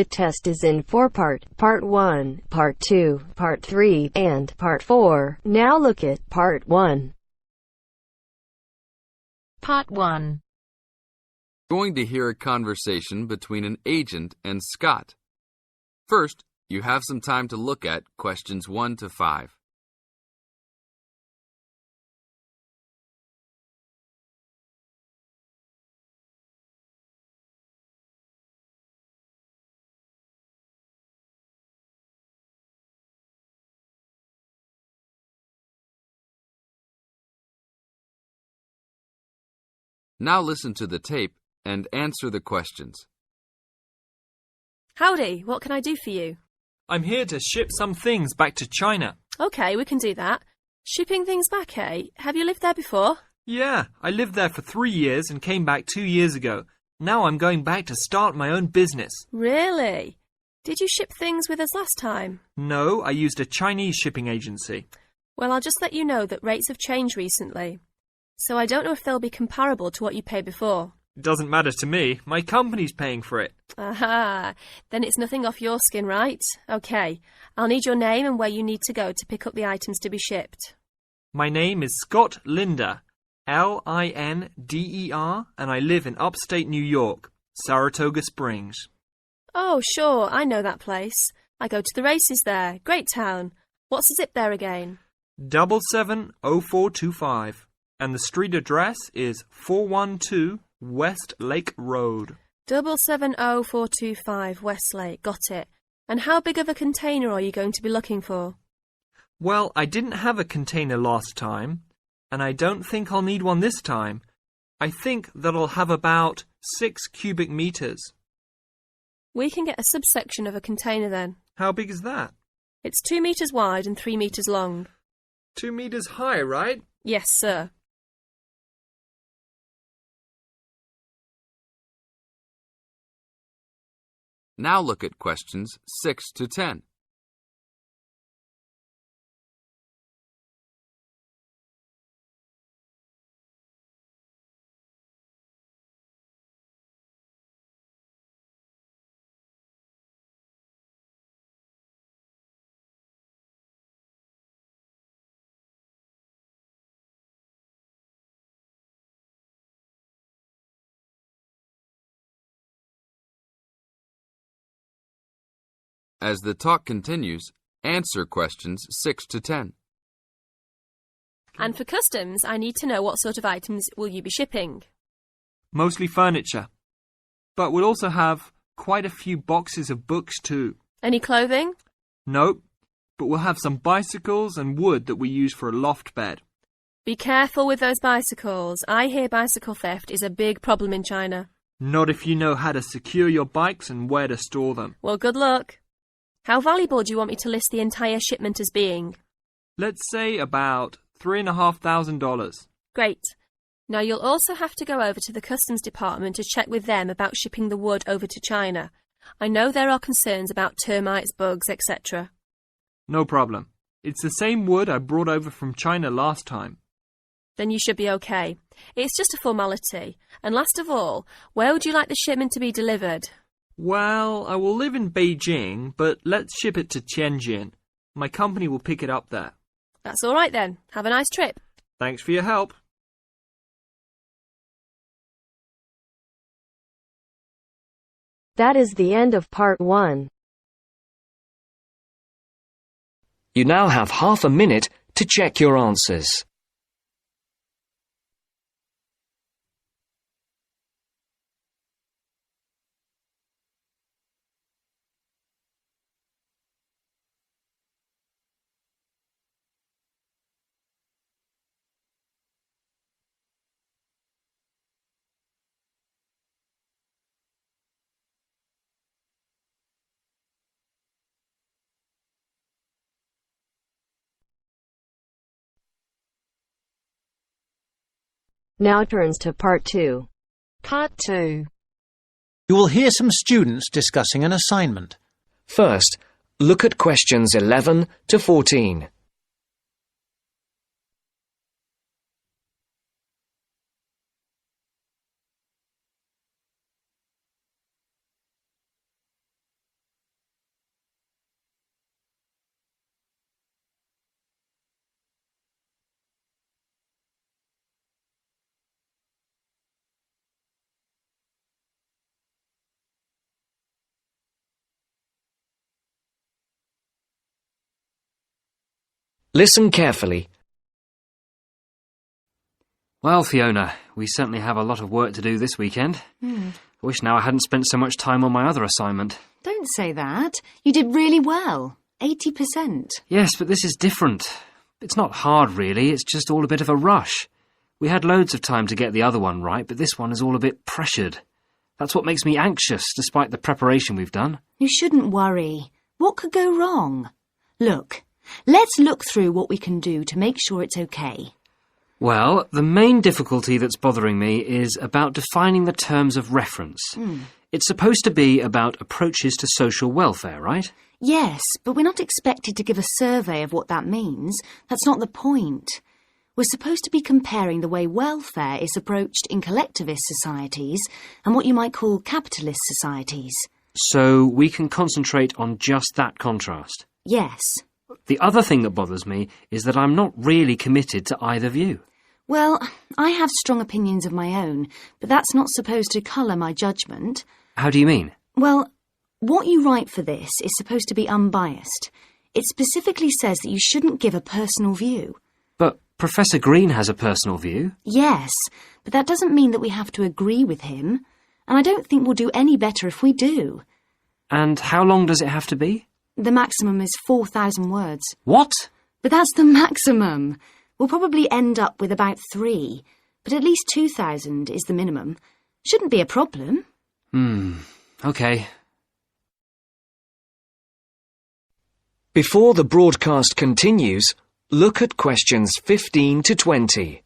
The test is in 4 parts: Part 1, Part 2, Part 3, and Part 4. Now look at Part 1. Part 1. Going to hear a conversation between an agent and Scott. First, you have some time to look at questions 1 to 5. Now listen to the tape and answer the questions. Howdy, what can I do for you? I'm here to ship some things back to China. Okay, we can do that. Shipping things back, eh? Have you lived there before? Yeah, I lived there for 3 years and came back 2 years ago. Now I'm going back to start my own business. Really? Did you ship things with us last time? No, I used a Chinese shipping agency. Well, I'll just let you know that rates have changed recently, so I don't know if they'll be comparable to what you paid before. It doesn't matter to me. My company's paying for it. Aha, then it's nothing off your skin, right? Okay, I'll need your name and where you need to go to pick up the items to be shipped. My name is Scott Linder, Linder, and I live in upstate New York, Saratoga Springs. Oh, sure, I know that place. I go to the races there. Great town. What's the zip there again? 770425, and the street address is 412 West Lake Road. 770425 Westlake, got it. And how big of a container are you going to be looking for? Well, I didn't have a container last time, and I don't think I'll need one this time. I think that I'll have about 6 cubic meters. We can get a subsection of a container then. How big is that? It's 2 meters wide and 3 meters long. 2 meters high, right? Yes, sir. Now look at questions 6 to 10. As the talk continues, answer questions 6 to 10. And for customs, I need to know what sort of items will you be shipping? Mostly furniture. But we'll also have quite a few boxes of books too. Any clothing? Nope, but we'll have some bicycles and wood that we use for a loft bed. Be careful with those bicycles. I hear bicycle theft is a big problem in China. Not if you know how to secure your bikes and where to store them. Well, good luck. How valuable do you want me to list the entire shipment as being? Let's say about $3,500. Great. Now you'll also have to go over to the customs department to check with them about shipping the wood over to China. I know there are concerns about termites, bugs, etc. No problem. It's the same wood I brought over from China last time. Then you should be okay. It's just a formality. And last of all, where would you like the shipment to be delivered? Well, I will live in Beijing, but let's ship it to Tianjin. My company will pick it up there. That's all right then. Have a nice trip. Thanks for your help. That is the end of Part 1. You now have half a minute to check your answers. Now turns to Part 2. Part 2. You will hear some students discussing an assignment. First, look at questions 11 to 14. Listen carefully. Well, Fiona, we certainly have a lot of work to do this weekend. I wish now I hadn't spent so much time on my other assignment. Don't say that. You did really well. 80%. Yes, but this is different. It's not hard, really. It's just all a bit of a rush. We had loads of time to get the other one right, but this one is all a bit pressured. That's what makes me anxious, despite the preparation we've done. You shouldn't worry. What could go wrong? Look, let's look through what we can do to make sure it's okay. Well, the main difficulty that's bothering me is about defining the terms of reference. It's supposed to be about approaches to social welfare, right? Yes, but we're not expected to give a survey of what that means. That's not the point. We're supposed to be comparing the way welfare is approached in collectivist societies and what you might call capitalist societies. So we can concentrate on just that contrast. Yes. The other thing that bothers me is that I'm not really committed to either view. Well, I have strong opinions of my own, but that's not supposed to colour my judgment. How do you mean? Well, what you write for this is supposed to be unbiased. It specifically says that you shouldn't give a personal view. But Professor Green has a personal view. Yes, but that doesn't mean that we have to agree with him. And I don't think we'll do any better if we do. And how long does it have to be? The maximum is 4,000 words. What? But that's the maximum. We'll probably end up with about 3, but at least 2,000 is the minimum. Shouldn't be a problem. Okay. Before the broadcast continues, look at questions 15 to 20.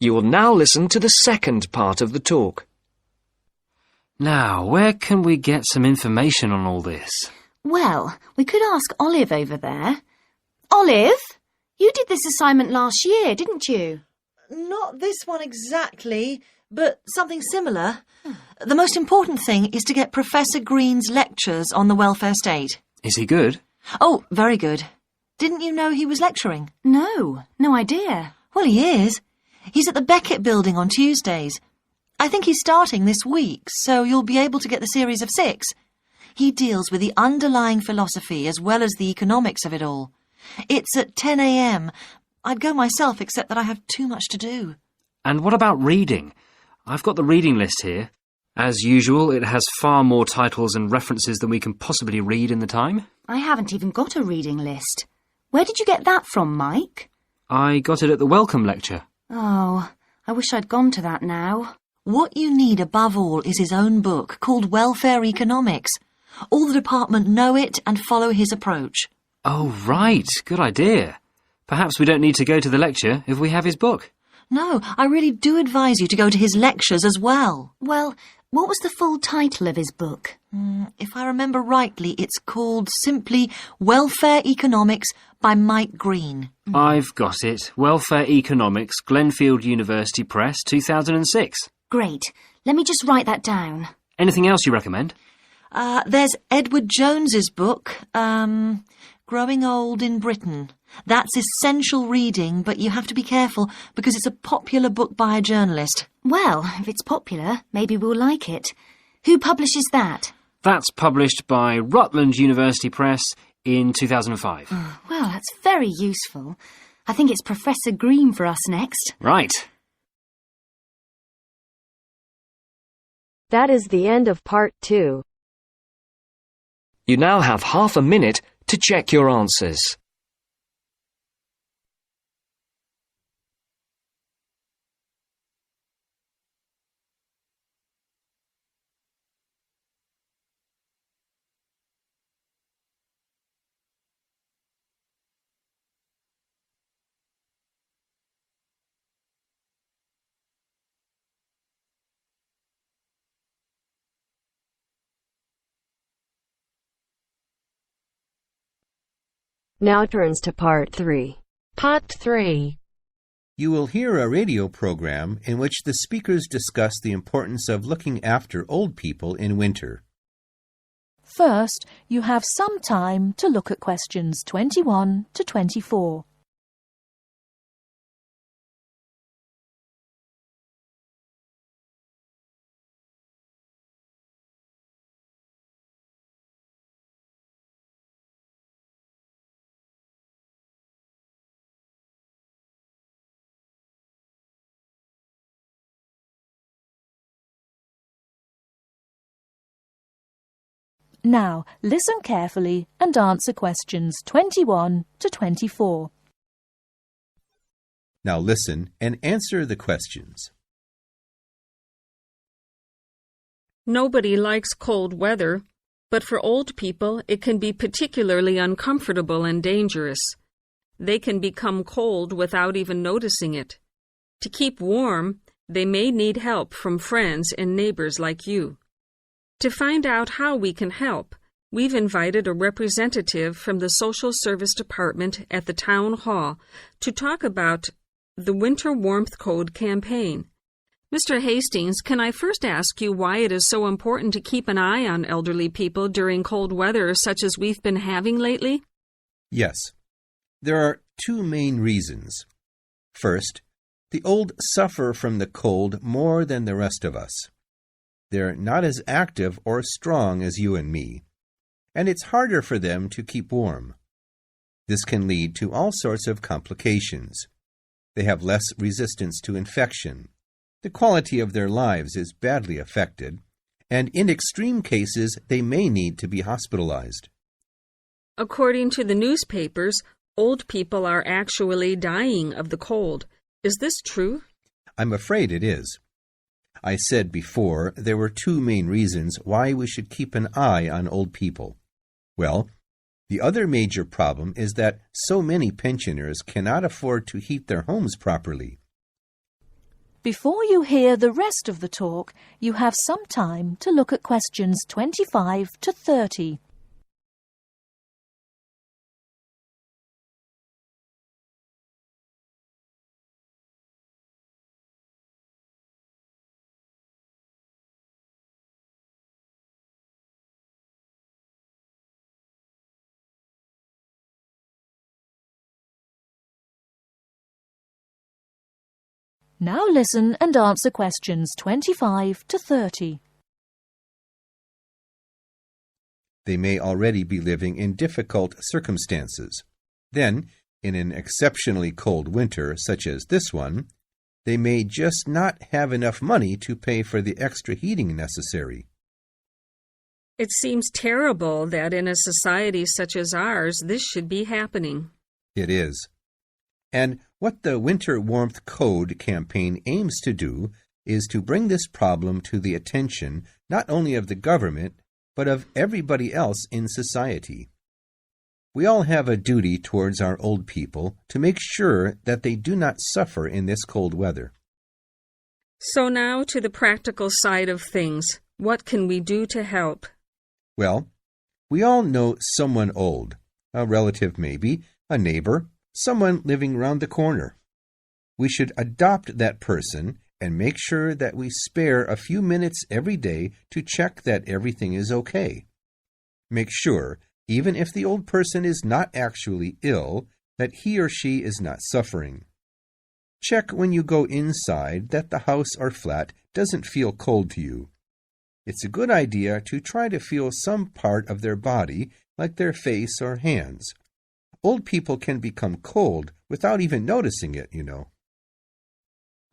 You will now listen to the second part of the talk. Now, where can we get some information on all this? Well, we could ask Olive over there. Olive, you did this assignment last year, didn't you? Not this one exactly, but something similar. The most important thing is to get Professor Green's lectures on the welfare state. Is he good? Oh, very good. Didn't you know he was lecturing? No idea. Well, he is. He's at the Beckett building on Tuesdays. I think he's starting this week, so you'll be able to get the series of 6. He deals with the underlying philosophy as well as the economics of it all. It's at 10 a.m. I'd go myself, except that I have too much to do. And what about reading? I've got the reading list here. As usual, it has far more titles and references than we can possibly read in the time. I haven't even got a reading list. Where did you get that from, Mike? I got it at the welcome lecture. Oh, I wish I'd gone to that now. What you need above all is his own book called Welfare Economics. All the department know it and follow his approach. Oh, right. Good idea. Perhaps we don't need to go to the lecture if we have his book. No, I really do advise you to go to his lectures as well. Well, what was the full title of his book? If I remember rightly, it's called simply Welfare Economics by Mike Green. I've got it. Welfare Economics, Glenfield University Press, 2006. Great. Let me just write that down. Anything else you recommend? There's Edward Jones's book, Growing Old in Britain. That's essential reading, but you have to be careful because it's a popular book by a journalist. Well, if it's popular, maybe we'll like it. Who publishes that? That's published by Rutland University Press in 2005. Well, that's very useful. I think it's Professor Green for us next. Right. That is the end of part 2. You now have half a minute to check your answers. Now turns to part 3. Part 3. You will hear a radio program in which the speakers discuss the importance of looking after old people in winter. First, you have some time to look at questions 21 to 24. Now, listen carefully and answer questions 21 to 24. Now listen and answer the questions. Nobody likes cold weather, but for old people it can be particularly uncomfortable and dangerous. They can become cold without even noticing it. To keep warm, they may need help from friends and neighbors like you. To find out how we can help, we've invited a representative from the Social Service Department at the Town Hall to talk about the Winter Warmth Code campaign. Mr. Hastings, can I first ask you why it is so important to keep an eye on elderly people during cold weather such as we've been having lately? Yes. There are two main reasons. First, the old suffer from the cold more than the rest of us. They're not as active or strong as you and me, and it's harder for them to keep warm. This can lead to all sorts of complications. They have less resistance to infection. The quality of their lives is badly affected, and in extreme cases, they may need to be hospitalized. According to the newspapers, old people are actually dying of the cold. Is this true? I'm afraid it is. I said before there were two main reasons why we should keep an eye on old people. Well, the other major problem is that so many pensioners cannot afford to heat their homes properly. Before you hear the rest of the talk, you have some time to look at questions 25 to 30. Now listen and answer questions 25 to 30. They may already be living in difficult circumstances. Then, in an exceptionally cold winter such as this one, they may just not have enough money to pay for the extra heating necessary. It seems terrible that in a society such as ours, this should be happening. It is. And what the Winter Warmth Code campaign aims to do is to bring this problem to the attention not only of the government, but of everybody else in society. We all have a duty towards our old people to make sure that they do not suffer in this cold weather. So now to the practical side of things. What can we do to help? Well, we all know someone old, a relative maybe, a neighbor, someone living round the corner. We should adopt that person and make sure that we spare a few minutes every day to check that everything is okay. Make sure, even if the old person is not actually ill, that he or she is not suffering. Check when you go inside that the house or flat doesn't feel cold to you. It's a good idea to try to feel some part of their body, like their face or hands. Old people can become cold without even noticing it, you know.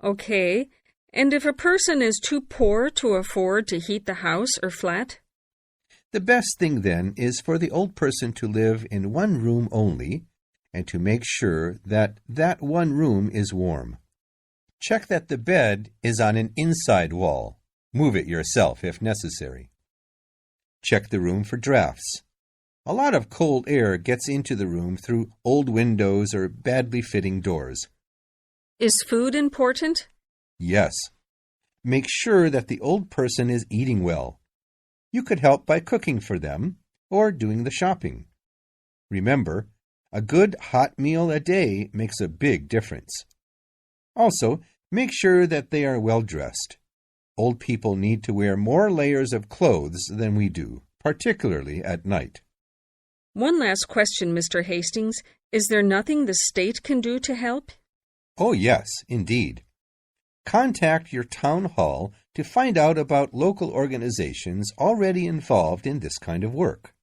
Okay, and if a person is too poor to afford to heat the house or flat? The best thing then is for the old person to live in one room only and to make sure that that one room is warm. Check that the bed is on an inside wall. Move it yourself if necessary. Check the room for drafts. A lot of cold air gets into the room through old windows or badly fitting doors. Is food important? Yes. Make sure that the old person is eating well. You could help by cooking for them or doing the shopping. Remember, A good hot meal a day makes a big difference. Also, make sure that they are well dressed. Old people need to wear more layers of clothes than we do, particularly at night. One last question, Mr. Hastings. Is there nothing the state can do to help? Oh, yes, indeed. Contact your town hall to find out about local organizations already involved in this kind of work.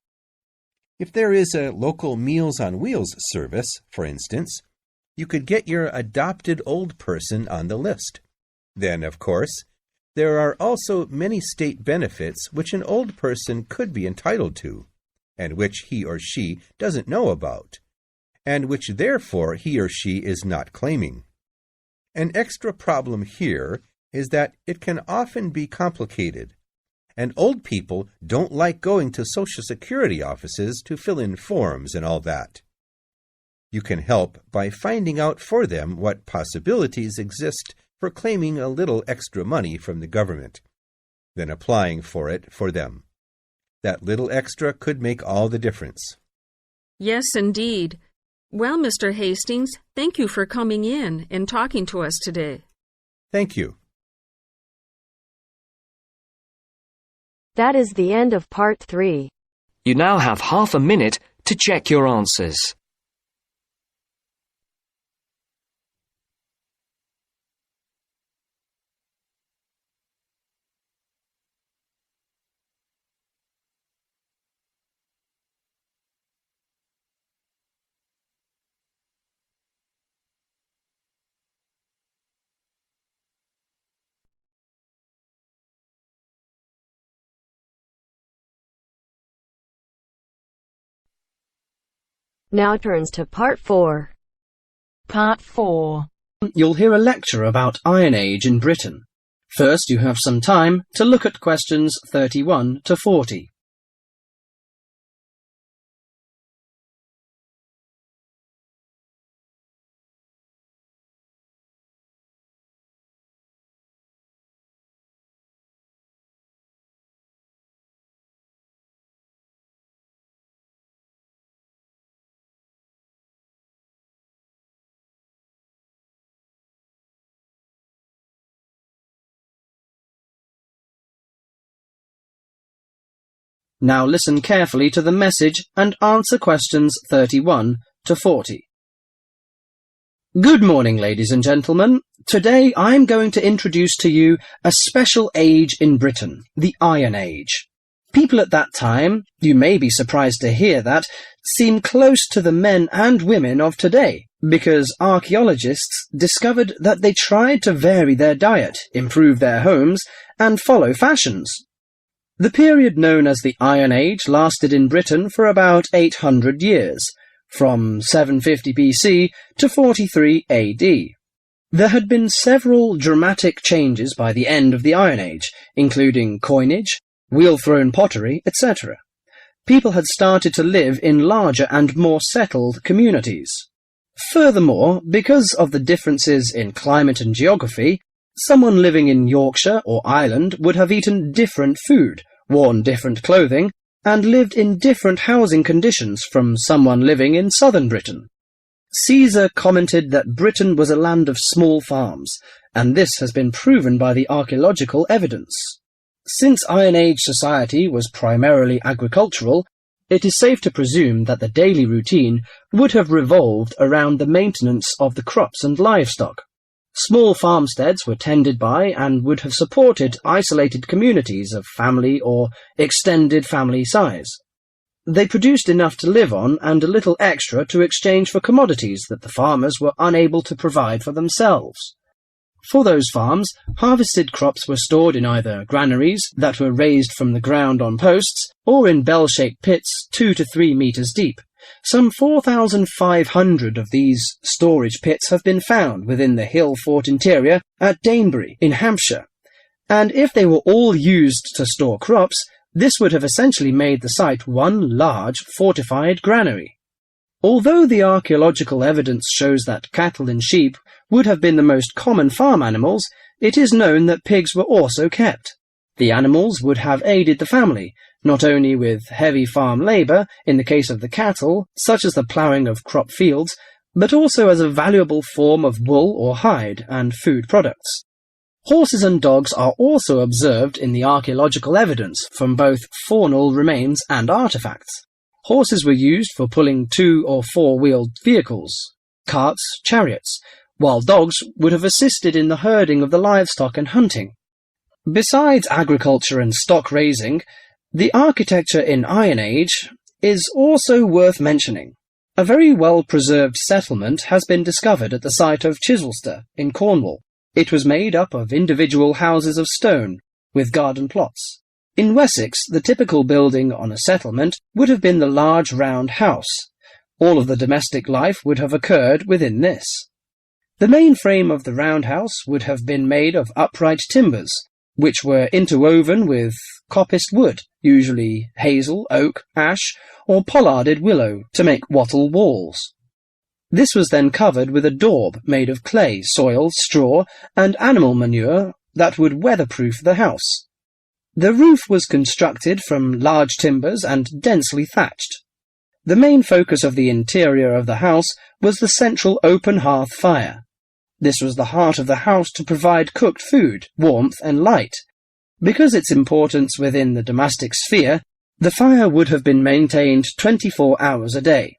If there is a local Meals on Wheels service, for instance, you could get your adopted old person on the list. Then, of course, there are also many state benefits which an old person could be entitled to, and which he or she doesn't know about, and which therefore he or she is not claiming. An extra problem here is that it can often be complicated, and old people don't like going to Social Security offices to fill in forms and all that. You can help by finding out for them what possibilities exist for claiming a little extra money from the government, then applying for it for them. That little extra could make all the difference. Yes, indeed. Well, Mr. Hastings, thank you for coming in and talking to us today. Thank you. That is the end of part 3. You now have half a minute to check your answers. Now turns to part 4. Part 4. You'll hear a lecture about Iron Age in Britain. First, you have some time to look at questions 31 to 40. Now listen carefully to the message and answer questions 31 to 40. Good morning, ladies and gentlemen. Today I'm going to introduce to you a special age in Britain, the Iron Age. People at that time, you may be surprised to hear that, seem close to the men and women of today, because archaeologists discovered that they tried to vary their diet, improve their homes, and follow fashions. The period known as the Iron Age lasted in Britain for about 800 years, from 750 BC to 43 AD. There had been several dramatic changes by the end of the Iron Age, including coinage, wheel-thrown pottery, etc. People had started to live in larger and more settled communities. Furthermore, because of the differences in climate and geography, someone living in Yorkshire or Ireland would have eaten different food, worn different clothing, and lived in different housing conditions from someone living in southern Britain. Caesar commented that Britain was a land of small farms, and this has been proven by the archaeological evidence. Since Iron Age society was primarily agricultural, it is safe to presume that the daily routine would have revolved around the maintenance of the crops and livestock. Small farmsteads were tended by and would have supported isolated communities of family or extended family size. They produced enough to live on and a little extra to exchange for commodities that the farmers were unable to provide for themselves. For those farms, harvested crops were stored in either granaries that were raised from the ground on posts or in bell-shaped pits 2 to 3 meters deep. Some 4,500 of these storage pits have been found within the hill fort interior at Danebury in Hampshire, and if they were all used to store crops, this would have essentially made the site one large fortified granary. Although the archaeological evidence shows that cattle and sheep would have been the most common farm animals, it is known that pigs were also kept. The animals would have aided the family, not only with heavy farm labour in the case of the cattle, such as the ploughing of crop fields, but also as a valuable form of wool or hide and food products. Horses and dogs are also observed in the archaeological evidence from both faunal remains and artefacts. Horses were used for pulling 2- or 4-wheeled vehicles, carts, chariots, while dogs would have assisted in the herding of the livestock and hunting. Besides agriculture and stock raising, the architecture in Iron Age is also worth mentioning. A very well-preserved settlement has been discovered at the site of Chislester in Cornwall. It was made up of individual houses of stone, with garden plots. In Wessex, the typical building on a settlement would have been the large round house. All of the domestic life would have occurred within this. The main frame of the round house would have been made of upright timbers, which were interwoven with coppiced wood, usually hazel, oak, ash, or pollarded willow, to make wattle walls. This was then covered with a daub made of clay, soil, straw, and animal manure that would weatherproof the house. The roof was constructed from large timbers and densely thatched. The main focus of the interior of the house was the central open hearth fire. This was the heart of the house to provide cooked food, warmth, and light. Because its importance within the domestic sphere, the fire would have been maintained 24 hours a day.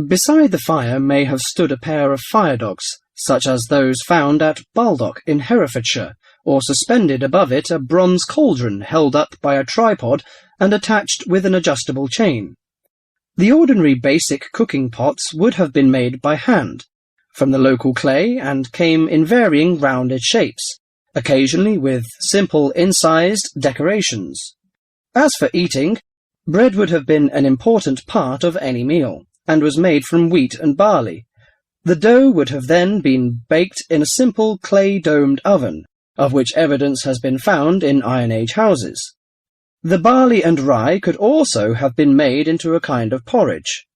Beside the fire may have stood a pair of fire dogs, such as those found at Baldock in Herefordshire, or suspended above it a bronze cauldron held up by a tripod and attached with an adjustable chain. The ordinary basic cooking pots would have been made by hand, from the local clay, and came in varying rounded shapes, occasionally with simple incised decorations. As for eating, bread would have been an important part of any meal, and was made from wheat and barley. The dough would have then been baked in a simple clay-domed oven, of which evidence has been found in Iron Age houses. The barley and rye could also have been made into a kind of porridge.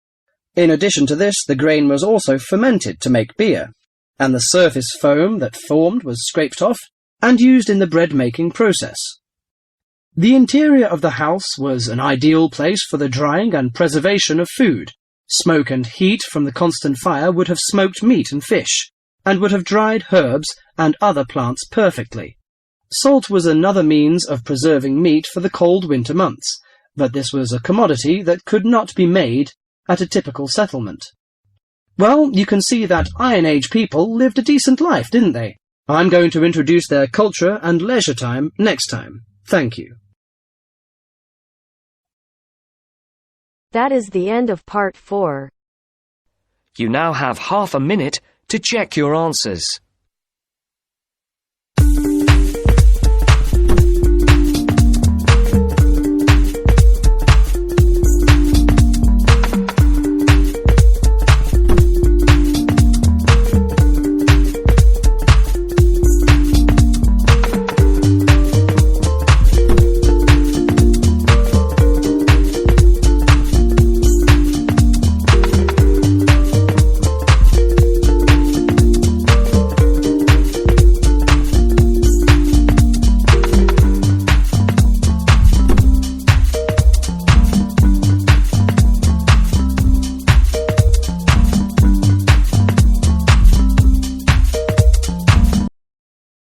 In addition to this, the grain was also fermented to make beer, and the surface foam that formed was scraped off and used in the bread-making process. The interior of the house was an ideal place for the drying and preservation of food. Smoke and heat from the constant fire would have smoked meat and fish, and would have dried herbs and other plants perfectly. Salt was another means of preserving meat for the cold winter months, but this was a commodity that could not be made at a typical settlement. Well, you can see that Iron Age people lived a decent life, didn't they? I'm going to introduce their culture and leisure time next time. Thank you. That is the end of part 4. You now have half a minute to check your answers.